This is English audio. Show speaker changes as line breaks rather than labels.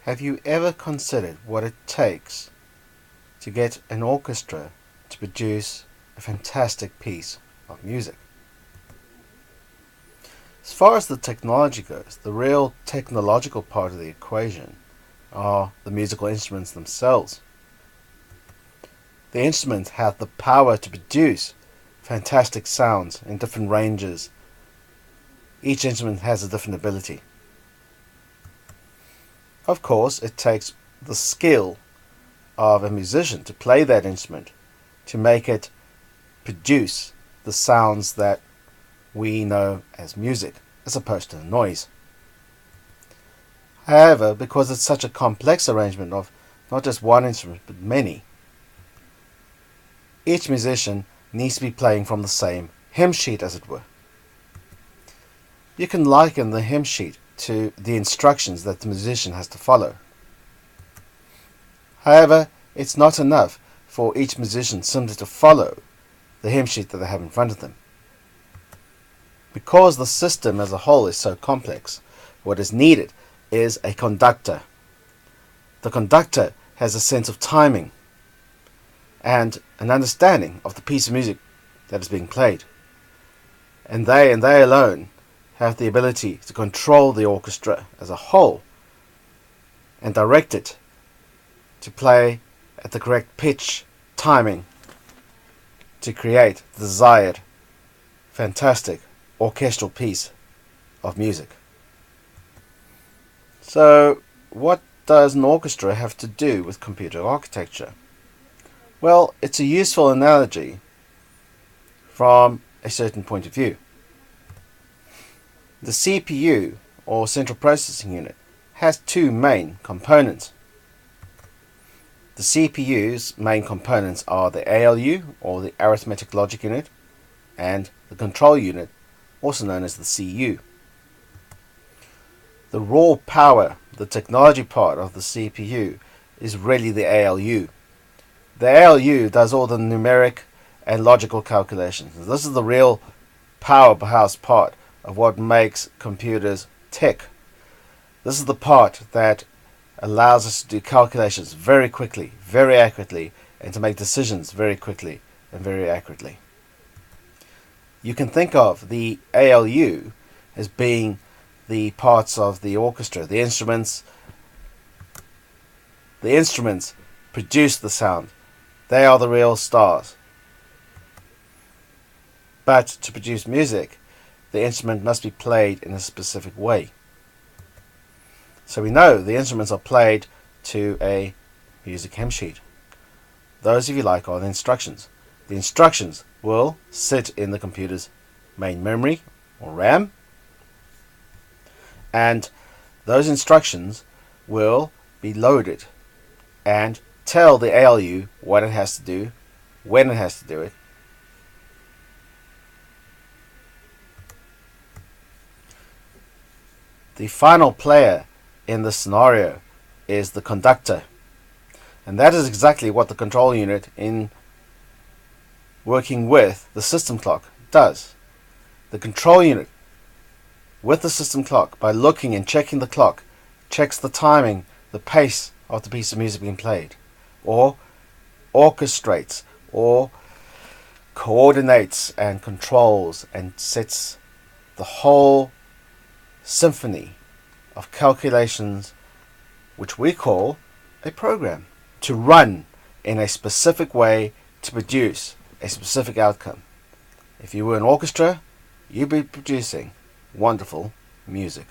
Have you ever considered what it takes to get an orchestra to produce a fantastic piece of music? As far as the technology goes, the real technological part of the equation are the musical instruments themselves. The instruments have the power to produce fantastic sounds in different ranges. Each instrument has a different ability. Of course, it takes the skill of a musician to play that instrument to make it produce the sounds that we know as music, as opposed to noise. However, because it's such a complex arrangement of not just one instrument but many, each musician needs to be playing from the same hymn sheet, as it were. You can liken the hymn sheet to the instructions that the musician has to follow. However, it's not enough for each musician simply to follow the hymn sheet that they have in front of them. Because the system as a whole is so complex, what is needed is a conductor. The conductor has a sense of timing and an understanding of the piece of music that is being played. And they alone have the ability to control the orchestra as a whole and direct it to play at the correct pitch, timing, to create the desired, fantastic orchestral piece of music. So, what does an orchestra have to do with computer architecture? Well, it's a useful analogy from a certain point of view. The CPU, or central processing unit, has two main components. The CPU's main components are the ALU, or the arithmetic logic unit, and the control unit, also known as the CU. The raw power, the technology part of the CPU, is really the ALU. The ALU does all the numeric and logical calculations. This is the real powerhouse part of what makes computers tick. This is the part that allows us to do calculations very quickly, very accurately, and to make decisions very quickly and very accurately. You can think of the ALU as being the parts of the orchestra. The instruments produce the sound. They are the real stars. But to produce music, the instrument must be played in a specific way. So we know the instruments are played to a music hymn sheet. Those, if you like, are the instructions. The instructions will sit in the computer's main memory, or RAM, and those instructions will be loaded and tell the ALU what it has to do, when it has to do it. The final player in this scenario is the conductor, and that is exactly what the control unit, in working with the system clock, does. The control unit, with the system clock, by looking and checking the clock, checks the timing, the pace of the piece of music being played, or orchestrates, or coordinates and controls and sets the whole symphony of calculations, which we call a program, to run in a specific way to produce a specific outcome. If you were an orchestra, you'd be producing wonderful music.